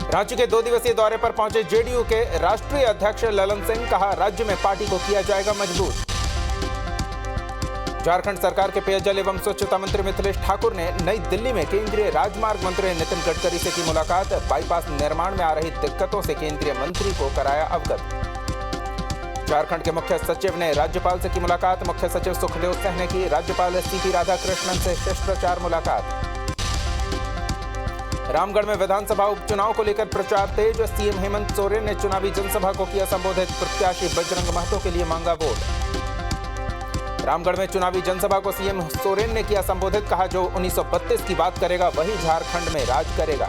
रांची के 2 दिवसीय दौरे पर पहुंचे जेडीयू के राष्ट्रीय अध्यक्ष ललन सिंह, कहा राज्य में पार्टी को किया जाएगा मजबूत। झारखंड सरकार के पेयजल एवं स्वच्छता मंत्री मिथिलेश ठाकुर ने नई दिल्ली में केंद्रीय राजमार्ग मंत्री नितिन गडकरी से की मुलाकात। बाईपास निर्माण में आ रही दिक्कतों से केंद्रीय मंत्री को कराया अवगत। झारखंड के मुख्य सचिव ने राज्यपाल से की मुलाकात। मुख्य सचिव सुखदेव सिंह ने की राज्यपाल सीपी राधाकृष्णन से शिष्टाचार मुलाकात। रामगढ़ में विधानसभा उपचुनाव को लेकर प्रचार तेज। सीएम हेमंत सोरेन ने चुनावी जनसभा को किया संबोधित। प्रत्याशी बजरंग महतो के लिए मांगा वोट। रामगढ़ में चुनावी जनसभा को सीएम सोरेन ने किया संबोधित, कहा जो 1932 की बात करेगा वही झारखंड में राज करेगा।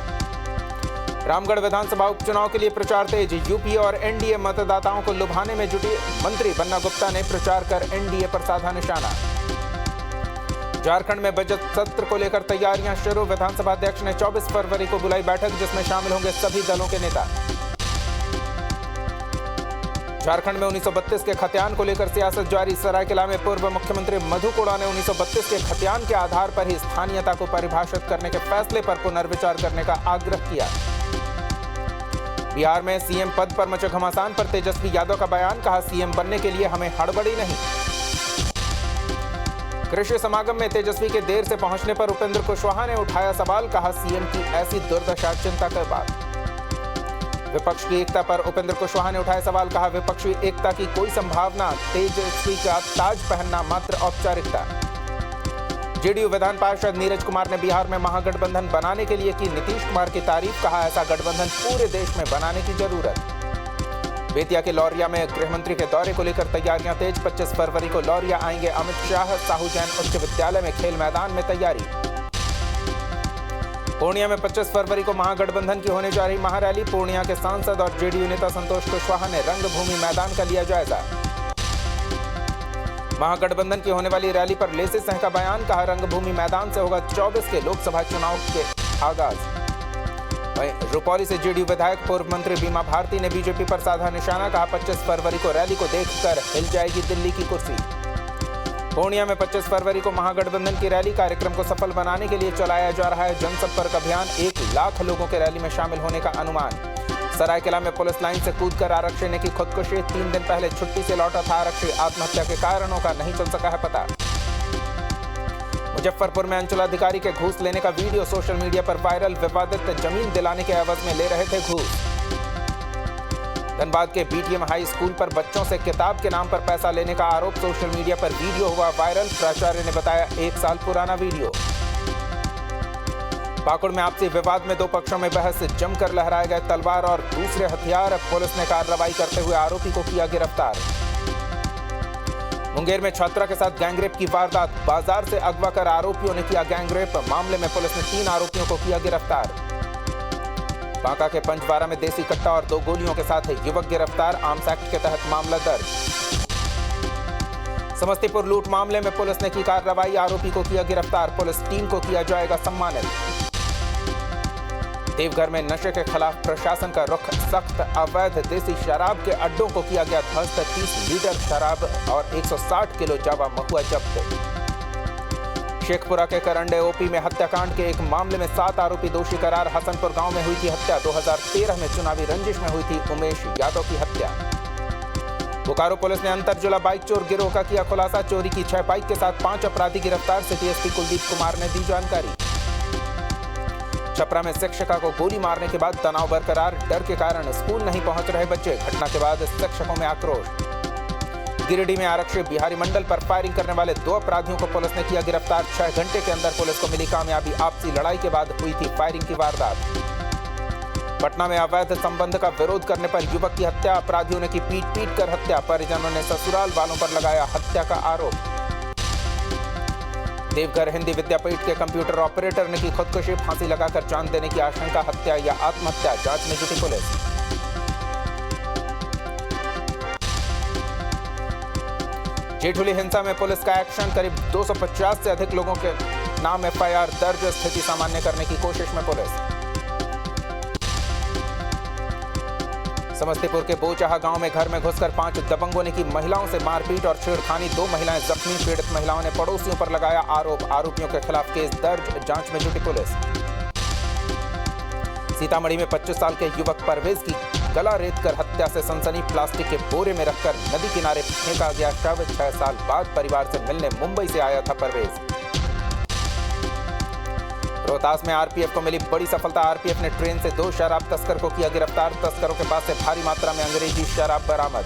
रामगढ़ विधानसभा उपचुनाव के लिए प्रचार तेज। यूपीए और एनडीए मतदाताओं को लुभाने में जुटी। मंत्री बन्ना गुप्ता ने प्रचार कर एनडीए पर साधा निशाना। झारखंड में बजट सत्र को लेकर तैयारियां शुरू। विधानसभा अध्यक्ष ने 24 फरवरी को बुलाई बैठक, जिसमें शामिल होंगे सभी दलों के नेता। झारखंड में 1932 के खतियान को लेकर सियासत जारी। सरायकेला में पूर्व मुख्यमंत्री मधु कोड़ा ने 1932 के खतियान के आधार पर ही स्थानीयता को परिभाषित करने के फैसले पर पुनर्विचार करने का आग्रह किया। बिहार में सीएम पद पर मचे घमासान पर तेजस्वी यादव का बयान, कहा सीएम बनने के लिए हमें हड़बड़ी नहीं। कृषि समागम में तेजस्वी के देर से पहुंचने पर उपेंद्र कुशवाहा ने उठाया सवाल, कहा सीएम की ऐसी दुर्दशा चिंता की बात। विपक्ष की एकता पर उपेंद्र कुशवाहा ने उठाया सवाल, कहा विपक्षी एकता की कोई संभावना, तेजस्वी का ताज पहनना मात्र औपचारिकता। जेडीयू विधान पार्षद नीरज कुमार ने बिहार में महागठबंधन बनाने के लिए की नीतीश कुमार की तारीफ, कहा ऐसा गठबंधन पूरे देश में बनाने की जरूरत। बेतिया के लौरिया में गृह मंत्री के दौरे को लेकर तैयारियां तेज। 25 फरवरी को लौरिया आएंगे अमित शाह। साहू जैन उच्च विद्यालय में खेल मैदान में तैयारी। पूर्णिया में 25 फरवरी को महागठबंधन की होने जा रही महारैली। पूर्णिया के सांसद और जेडीयू नेता संतोष कुशवाहा ने रंगभूमि मैदान का लिया जायजा। महागठबंधन की होने वाली रैली पर लेसी सिंह का बयान, कहा रंगभूमि मैदान से होगा 24 के लोकसभा चुनाव के आगाज। वहीं रुपौली से जेडीयू विधायक पूर्व मंत्री बीमा भारती ने बीजेपी पर साधा निशाना, कहा 25 फरवरी को रैली को देखकर हिल जाएगी दिल्ली की कुर्सी। पूर्णिया में 25 फरवरी को महागठबंधन की रैली। कार्यक्रम को सफल बनाने के लिए चलाया जा रहा है जनसंपर्क अभियान। 1 लाख लोगों के रैली में शामिल होने का अनुमान। सरायकेला में पुलिस लाइन से कूदकर आरक्षी ने की खुदकुशी। 3 दिन पहले छुट्टी से लौटा था आरक्षी। आत्महत्या के कारणों का नहीं चल सका है पता। मुजफ्फरपुर में अंचलाधिकारी के घूस लेने का वीडियो सोशल मीडिया पर वायरल। विवादित जमीन दिलाने के एवज में ले रहे थे घूस। धनबाद के बीटीएम हाई स्कूल पर बच्चों से किताब के नाम पर पैसा लेने का आरोप। सोशल मीडिया पर वीडियो हुआ वायरल। प्राचार्य ने बताया 1 साल पुराना वीडियो। पाकुड़ में आपसी विवाद में 2 पक्षों में बहस। जमकर लहराए गए तलवार और दूसरे हथियार। पुलिस ने कार्रवाई करते हुए आरोपी को किया गिरफ्तार। मुंगेर में छात्रा के साथ गैंगरेप की वारदात। बाजार से अगवा कर आरोपियों ने किया गैंगरेप। मामले में पुलिस ने 3 आरोपियों को किया गिरफ्तार। बांका के पंचवारा में देसी कट्टा और 2 गोलियों के साथ युवक गिरफ्तार। आर्म्स एक्ट के तहत मामला दर्ज। समस्तीपुर लूट मामले में पुलिस ने की कार्रवाई। आरोपी को किया गिरफ्तार। पुलिस टीम को किया जाएगा सम्मानित। देवघर में नशे के खिलाफ प्रशासन का रुख सख्त। अवैध देसी शराब के अड्डों को किया गया ध्वस्त। 30 लीटर शराब और 160 किलो जावा महुआ जब्त। शेखपुरा के करंडे ओपी में हत्याकांड के एक मामले में 7 आरोपी दोषी करार। हसनपुर गांव में हुई थी हत्या। 2013 में चुनावी रंजिश में हुई थी उमेश यादव की हत्या। बोकारो पुलिस ने अंतरजिला बाइक चोर गिरोह का किया खुलासा। चोरी की 6 बाइक के साथ 5 अपराधी गिरफ्तार। सिटी एसपी कुलदीप कुमार ने दी जानकारी। छपरा में शिक्षिका को गोली मारने के बाद तनाव बरकरार। डर के कारण स्कूल नहीं पहुंच रहे बच्चे। घटना के बाद शिक्षकों में आक्रोश। गिरिडीह में आरक्षी बिहारी मंडल पर फायरिंग करने वाले 2 अपराधियों को पुलिस ने किया गिरफ्तार। 6 घंटे के अंदर पुलिस को मिली कामयाबी। आपसी लड़ाई के बाद हुई थी फायरिंग की वारदात। पटना में अवैध संबंध का विरोध करने पर युवक की हत्या। अपराधियों ने की पीट कर हत्या। परिजनों ने ससुराल वालों पर लगाया हत्या का आरोप। देवघर हिंदी विद्यापीठ के कंप्यूटर ऑपरेटर ने की खुदकुशी। फांसी लगाकर जान देने की आशंका। हत्या या आत्महत्या, जांच में जुटी पुलिस। जेठुली हिंसा में पुलिस का एक्शन। करीब 250 से अधिक लोगों के नाम एफआईआर दर्ज। स्थिति सामान्य करने की कोशिश में पुलिस। समस्तीपुर के बोचाहा गांव में घर में घुसकर 5 दबंगों ने की महिलाओं से मारपीट और छेड़खानी। 2 महिलाएं जख्मी। पीड़ित महिलाओं ने पड़ोसियों पर लगाया आरोप। आरोपियों के खिलाफ केस दर्ज। जांच में जुटी पुलिस। सीतामढ़ी में 25 साल के युवक परवेज की गला रेत कर हत्या से सनसनी। प्लास्टिक के बोरे में रखकर नदी किनारे फेंका गया शव। 6 साल बाद परिवार से मिलने मुंबई से आया था परवेज। रोहतास में आरपीएफ को मिली बड़ी सफलता। आरपीएफ ने ट्रेन से 2 शराब तस्कर को किया गिरफ्तार। तस्करों के पास से भारी मात्रा में अंग्रेजी शराब बरामद।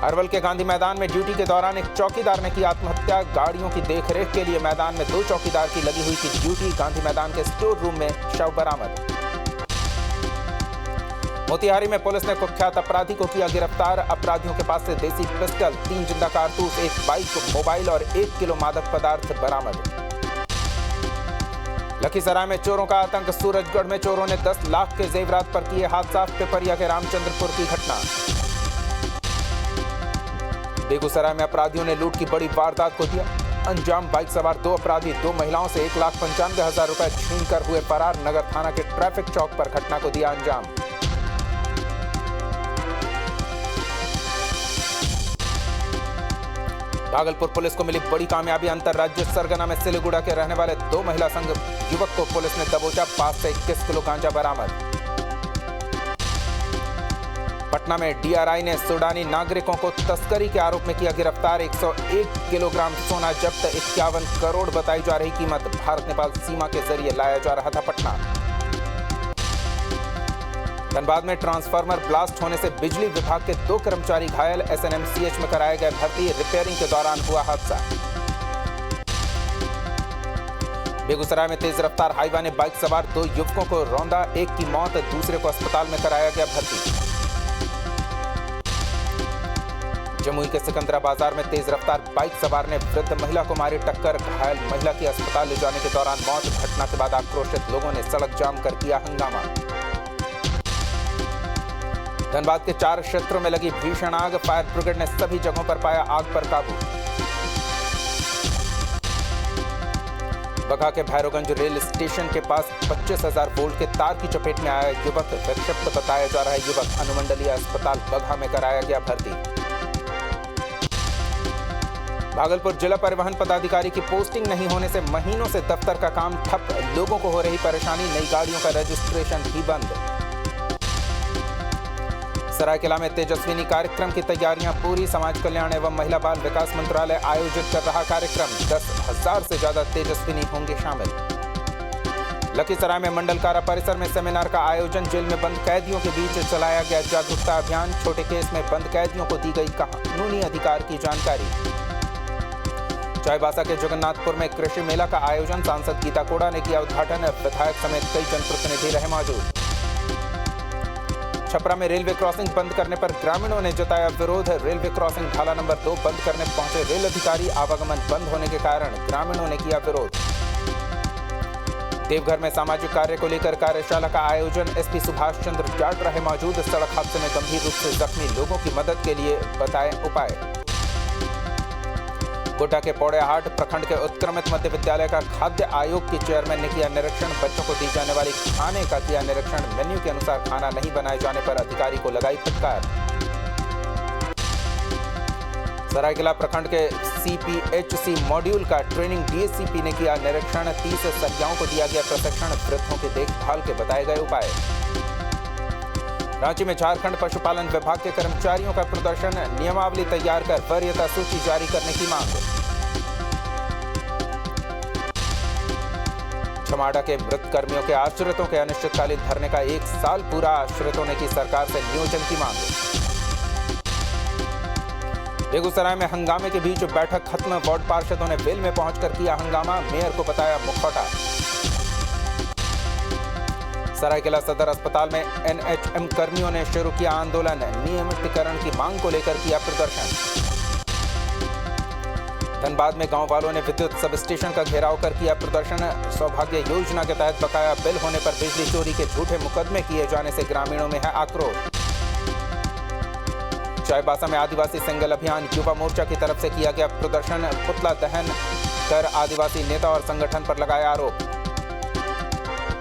अरवल के गांधी मैदान में ड्यूटी के दौरान एक चौकीदार ने की आत्महत्या। गाड़ियों की देखरेख के लिए मैदान में 2 चौकीदार की लगी हुई थी ड्यूटी। गांधी मैदान के स्टोर रूम में शव बरामद। मोतिहारी में पुलिस ने कुख्यात अपराधी को किया गिरफ्तार। अपराधियों के पास से देसी पिस्टल, 3 जिंदा कारतूस, 1 बाइक, मोबाइल और 1 किलो मादक पदार्थ बरामद। लखीसराय में चोरों का आतंक। सूरजगढ़ में चोरों ने 10 लाख के जेवरात पर किए हाथ साफ। पिपरिया के रामचंद्रपुर की घटना। बेगूसराय में अपराधियों ने लूट की बड़ी वारदात को दिया अंजाम। बाइक सवार 2 अपराधी 2 महिलाओं से 1,95,000 रुपए छीनकर हुए फरार। नगर थाना के ट्रैफिक चौक पर घटना को दिया अंजाम। भागलपुर पुलिस को मिली बड़ी कामयाबी। अंतरराज्यीय सरगना में सिलीगुड़ा के रहने वाले 2 महिला संघ युवक को पुलिस ने दबोचा। 5 से 21 किलो गांजा बरामद। पटना में डीआरआई ने सूडानी नागरिकों को तस्करी के आरोप में किया गिरफ्तार। 101 किलोग्राम सोना जब्त। 51 करोड़ बताई जा रही कीमत। भारत नेपाल सीमा के जरिए लाया जा रहा था पटना। धनबाद में ट्रांसफार्मर ब्लास्ट होने से बिजली विभाग के 2 कर्मचारी घायल। एसएनएमसीएच में कराए गए भर्ती। रिपेयरिंग के दौरान हुआ हादसा। बेगूसराय में तेज रफ्तार हाईवा ने बाइक सवार 2 युवकों को रौंदा। एक की मौत, दूसरे को अस्पताल में कराया गया भर्ती। जमुई के सिकंदरा बाजार में तेज रफ्तार बाइक सवार ने वृद्ध महिला को मारी टक्कर। घायल महिला की अस्पताल ले जाने के दौरान मौत। घटना के बाद आक्रोशित लोगों ने सड़क जाम कर किया हंगामा। धनबाद के 4 क्षेत्रों में लगी भीषण आग। फायर ब्रिगेड ने सभी जगहों पर पाया आग पर काबू। बगहा के भैरवगंज रेल स्टेशन के पास 25,000 वोल्ट के तार की चपेट में आया युवक। विक्षिप्त बताया जा रहा है युवक। अनुमंडलीय अस्पताल बगहा में कराया गया भर्ती। भागलपुर जिला परिवहन पदाधिकारी की पोस्टिंग नहीं होने से महीनों से दफ्तर का काम ठप। लोगों को हो रही परेशानी। नई गाड़ियों का रजिस्ट्रेशन भी बंद। सरायकेला में तेजस्विनी कार्यक्रम की तैयारियां पूरी। समाज कल्याण एवं महिला बाल विकास मंत्रालय आयोजित कर रहा कार्यक्रम। 10,000 से ज्यादा तेजस्विनी होंगे शामिल। लखीसराय में मंडल कारा परिसर में सेमिनार का आयोजन। जेल में बंद कैदियों के बीच चलाया गया जागरूकता अभियान। छोटे केस में बंद कैदियों को दी गई कानूनी अधिकार की जानकारी। चाईबासा के जगन्नाथपुर में कृषि मेला का आयोजन। सांसद गीता कोड़ा ने किया उद्घाटन। विधायक समेत कई जनप्रतिनिधि रहे मौजूद। छपरा में रेलवे क्रॉसिंग बंद करने पर ग्रामीणों ने जताया विरोध। रेलवे क्रॉसिंग ढाला नंबर 2 बंद करने पहुंचे रेल अधिकारी। आवागमन बंद होने के कारण ग्रामीणों ने किया विरोध। देवघर में सामाजिक कार्य को लेकर कार्यशाला का आयोजन। एसपी सुभाष चंद्र जाट रहे मौजूद। सड़क हादसे में गंभीर रूप से जख्मी लोगों की मदद के लिए बताएं उपाय। गोड्डा के पौड़ेहाट प्रखंड के उत्क्रमित मध्य विद्यालय का खाद्य आयोग के चेयरमैन ने किया निरीक्षण। बच्चों को दी जाने वाली खाने का किया निरीक्षण। मेन्यू के अनुसार खाना नहीं बनाए जाने पर अधिकारी को लगाई फटकार। सरायकेला प्रखंड के सीपीएचसी मॉड्यूल का ट्रेनिंग डीएससीपी ने किया निरीक्षण। 30 सहियाओं को दिया गया प्रशिक्षण। वृद्धों के देखभाल के बताए गए उपाय। रांची में झारखंड पशुपालन विभाग के कर्मचारियों का प्रदर्शन। नियमावली तैयार कर वरीयता सूची जारी करने की मांग। छमाडा के मृत कर्मियों के आश्रितों के अनिश्चितकालीन धरने का 1 साल पूरा। आश्रितों ने की सरकार से नियोजन की मांग। बेगूसराय में हंगामे के बीच बैठक खत्म। वार्ड पार्षदों ने वेल में पहुंचकर किया हंगामा। मेयर को बताया मुखौटा। सरायकेला सदर अस्पताल में एनएचएम कर्मियों ने शुरू किया आंदोलन। नियमितीकरण की मांग को लेकर किया प्रदर्शन। धनबाद में गांव वालों ने विद्युत सब स्टेशन का घेराव कर किया प्रदर्शन। सौभाग्य योजना के तहत बकाया बिल होने पर बिजली चोरी के झूठे मुकदमे किए जाने से ग्रामीणों में है आक्रोश। चाईबासा में आदिवासी सिंगल अभियान युवा मोर्चा की तरफ से किया गया प्रदर्शन। पुतला दहन कर आदिवासी नेता और संगठन पर लगाया आरोप।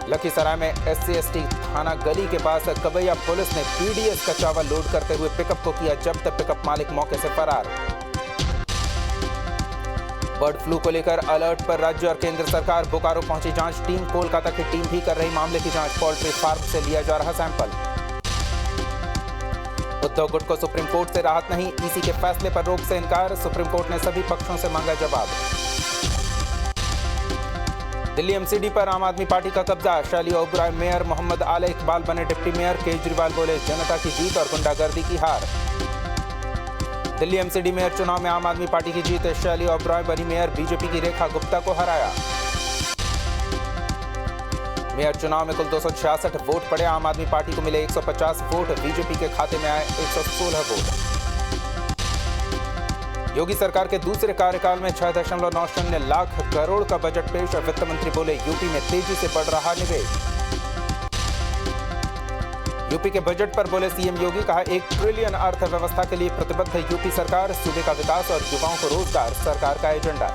लखीसराय में SC/ST थाना गली के पास कबैया पुलिस ने पीडीएस का चावल लोड करते हुए पिकअप को किया जब्त। पिकअप मालिक मौके से फरार। बर्ड फ्लू को लेकर अलर्ट पर राज्य और केंद्र सरकार। बोकारो पहुंची जांच टीम। कोलकाता की टीम भी कर रही मामले की जांच। पोल्ट्री फार्म से लिया जा रहा सैंपल। उद्धव गुट को सुप्रीम कोर्ट से राहत नहीं। ईसी के फैसले पर रोक से इनकार। सुप्रीम कोर्ट ने सभी पक्षों से मांगा जवाब। दिल्ली एमसीडी पर आम आदमी पार्टी का कब्जा। शैली ओबराय मेयर, मोहम्मद आले इकबाल बने डिप्टी मेयर। केजरीवाल बोले जनता की जीत और गुंडागर्दी की हार। दिल्ली एमसीडी मेयर चुनाव में आम आदमी पार्टी की जीत। शैली ओबराय बनी मेयर, बीजेपी की रेखा गुप्ता को हराया। मेयर चुनाव में कुल 266 वोट पड़े। आम आदमी पार्टी को मिले 150 वोट। बीजेपी के खाते में आए 116 वोट। योगी सरकार के दूसरे कार्यकाल में 6.90 लाख करोड़ का बजट पेश। वित्त मंत्री बोले यूपी में तेजी से बढ़ रहा निवेश। यूपी के बजट पर बोले सीएम योगी, कहा 1 ट्रिलियन अर्थव्यवस्था के लिए प्रतिबद्ध है यूपी सरकार। सूबे का विकास और युवाओं को रोजगार सरकार का एजेंडा।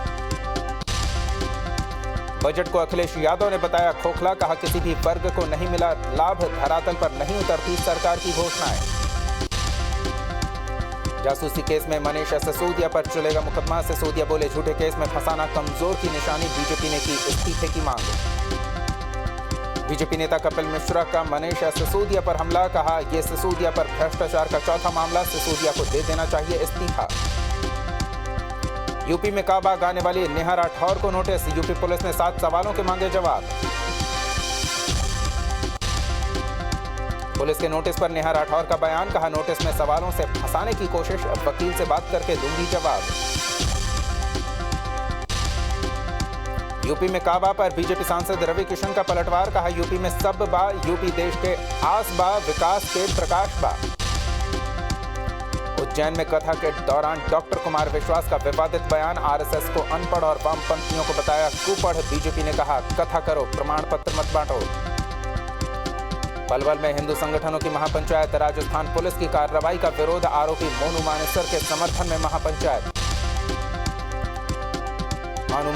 बजट को अखिलेश यादव ने बताया खोखला। कहा किसी भी वर्ग को नहीं मिला लाभ, धरातल पर नहीं उतरती सरकार की घोषणाएं। जासूसी केस में मनीष सिसोदिया पर चलेगा मुकदमा। सिसोदिया बोले झूठे केस में फंसाना कमजोर की निशानी। बीजेपी ने की इस्तीफे की मांग। बीजेपी नेता कपिल मिश्रा का मनीष सिसोदिया पर हमला। कहा यह सिसोदिया पर भ्रष्टाचार का चौथा मामला। सिसोदिया को दे देना चाहिए इस्तीफा। यूपी में काबा गाने वाली नेहा राठौर को नोटिस। यूपी पुलिस ने 7 सवालों के मांगे जवाब। पुलिस के नोटिस पर नेहा राठौर का बयान। कहा नोटिस में सवालों से फंसाने की कोशिश। वकील से बात करके दूंगी जवाब। यूपी में काबा पर बीजेपी सांसद रवि किशन का पलटवार। कहा यूपी में सब बा, यूपी देश के आस बा, विकास के प्रकाश बा। उज्जैन में कथा के दौरान डॉक्टर कुमार विश्वास का विवादित बयान। आरएसएस को अनपढ़ और वामपंथियों को बताया कुपढ़। बीजेपी ने कहा कथा करो, प्रमाण पत्र मत बांटो। पलवल में हिंदू संगठनों की महापंचायत। राजस्थान पुलिस की कार्रवाई का विरोध। आरोपी मोनू मानेसर के समर्थन में महापंचायत। मोनू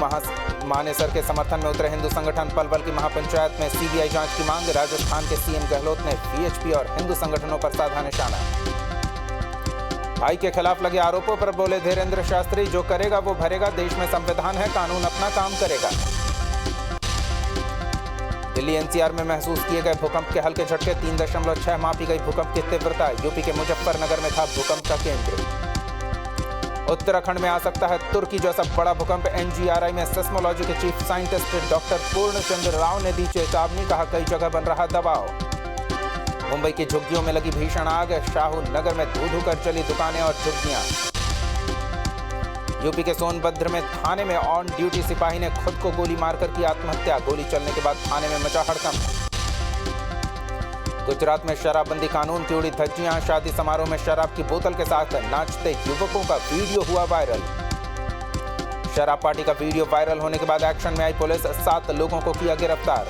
मानेसर के समर्थन में उतरे हिंदू संगठन। पलवल की महापंचायत में सीबीआई जांच की मांग। राजस्थान के सीएम गहलोत ने वीएचपी और हिंदू संगठनों पर साधा निशाना। भाई के खिलाफ लगे आरोपों पर बोले धीरेन्द्र शास्त्री, जो करेगा वो भरेगा। देश में संविधान है, कानून अपना काम करेगा। दिल्ली एनसीआर में महसूस किए गए भूकंप के हल्के झटके। 3.6 मापी गई भूकंप की तीव्रता। यूपी के मुजफ्फरनगर में था भूकंप का केंद्र। उत्तराखंड में आ सकता है तुर्की जैसा बड़ा भूकंप। एनजीआरआई में सेस्मोलॉजी के चीफ साइंटिस्ट डॉक्टर पूर्णचंद्र राव ने दी चेतावनी। कहा कई जगह बन रहा दबाव। मुंबई की झुग्गियों में लगी भीषण आग। शाहू नगर में धू धू कर चली दुकानें और झुग्गियां। यूपी के सोनभद्र में थाने में ऑन ड्यूटी सिपाही ने खुद को गोली मारकर की आत्महत्या। गोली चलने के बाद थाने में मचा हड़कंप। गुजरात में शराबबंदी कानून की उड़ी धज्जियां। शादी समारोह में शराब की बोतल के साथ नाचते युवकों का वीडियो हुआ वायरल। शराब पार्टी का वीडियो वायरल होने के बाद एक्शन में आई पुलिस। 7 लोगों को किया गिरफ्तार।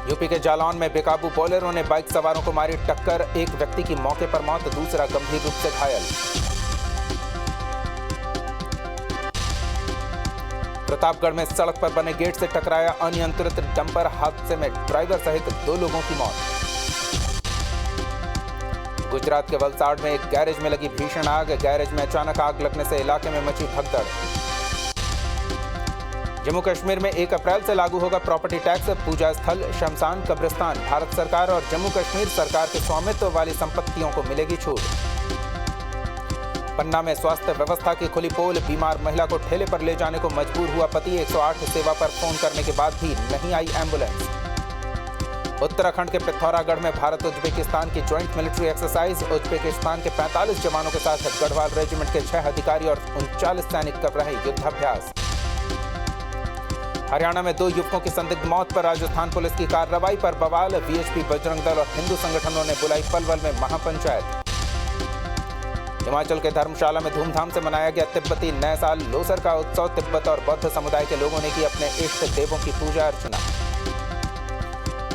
यूपी के जालौन में बेकाबू बोलेरो ने बाइक सवारों को मारी टक्कर। एक व्यक्ति की मौके पर मौत, दूसरा गंभीर रूप से घायल। प्रतापगढ़ में सड़क पर बने गेट से टकराया अनियंत्रित डंपर। हादसे में ड्राइवर सहित 2 लोगों की मौत। गुजरात के वलसाड़ में एक गैरेज में लगी भीषण आग। गैरेज में अचानक आग लगने से इलाके में मची भगदड़। जम्मू कश्मीर में 1 अप्रैल से लागू होगा प्रॉपर्टी टैक्स। पूजा स्थल, शमशान, कब्रिस्तान भारत सरकार और जम्मू कश्मीर सरकार के स्वामित्व वाली संपत्तियों को मिलेगी छूट। पन्ना में स्वास्थ्य व्यवस्था की खुली पोल। बीमार महिला को ठेले पर ले जाने को मजबूर हुआ पति। 108 सेवा पर फोन करने के बाद भी नहीं आई एम्बुलेंस। उत्तराखंड के पिथौरागढ़ में भारत उज्बेकिस्तान की ज्वाइंट मिलिट्री एक्सरसाइज। उज्बेकिस्तान के 45 जवानों के साथ गढ़वाल रेजिमेंट के 6 अधिकारी और 39 सैनिक कर रहे युद्धाभ्यास। हरियाणा में 2 युवकों की संदिग्ध मौत पर राजस्थान पुलिस की कार्रवाई पर बवाल। वीएचपी, बजरंग दल और हिंदू संगठनों ने बुलाई पलवल में महापंचायत। हिमाचल के धर्मशाला में धूमधाम से मनाया गया तिब्बती नए साल लोसर का उत्सव। तिब्बत और बौद्ध समुदाय के लोगों ने की अपने इष्ट देवों की पूजा अर्चना।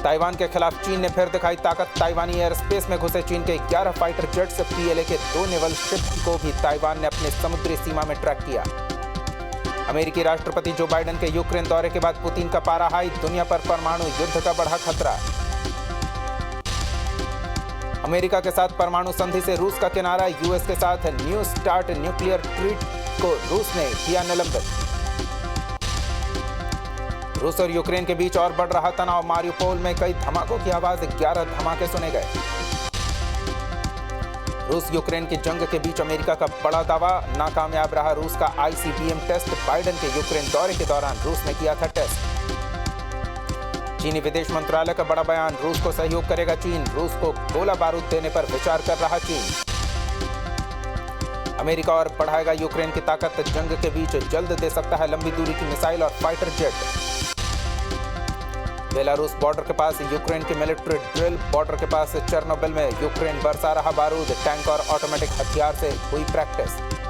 ताइवान के खिलाफ चीन ने फिर दिखाई ताकत। ताइवानी एयर स्पेस में घुसे चीन के 11 फाइटर जेट्स। पीएलए के 2 नेवल शिप को भी ताइवान ने अपनी समुद्री सीमा में ट्रैक किया। अमेरिकी राष्ट्रपति जो बाइडेन के यूक्रेन दौरे के बाद पुतिन का पारा हाई। दुनिया पर परमाणु युद्ध का बढ़ा खतरा। अमेरिका के साथ परमाणु संधि से रूस का किनारा, यूएस के साथ न्यू स्टार्ट न्यूक्लियर ट्रीट को रूस ने किया निलंबित। रूस और यूक्रेन के बीच और बढ़ रहा तनाव, मारियुपोल में कई धमाकों की आवाज, 11 धमाके सुने गए। रूस यूक्रेन की जंग के बीच अमेरिका का बड़ा दावा, नाकामयाब रहा रूस का आईसीबीएम टेस्ट, बाइडेन के यूक्रेन दौरे के दौरान रूस ने किया था टेस्ट। चीनी विदेश मंत्रालय का बड़ा बयान, रूस को सहयोग करेगा चीन, रूस को गोला बारूद देने पर विचार कर रहा चीन। अमेरिका और बढ़ाएगा यूक्रेन की ताकत, जंग के बीच जल्द दे सकता है लंबी दूरी की मिसाइल और फाइटर जेट। बेलारूस बॉर्डर के पास यूक्रेन की मिलिट्री ड्रिल, बॉर्डर के पास चेर्नोबिल में यूक्रेन बरसा रहा बारूद, टैंक और ऑटोमेटिक हथियार से हुई प्रैक्टिस।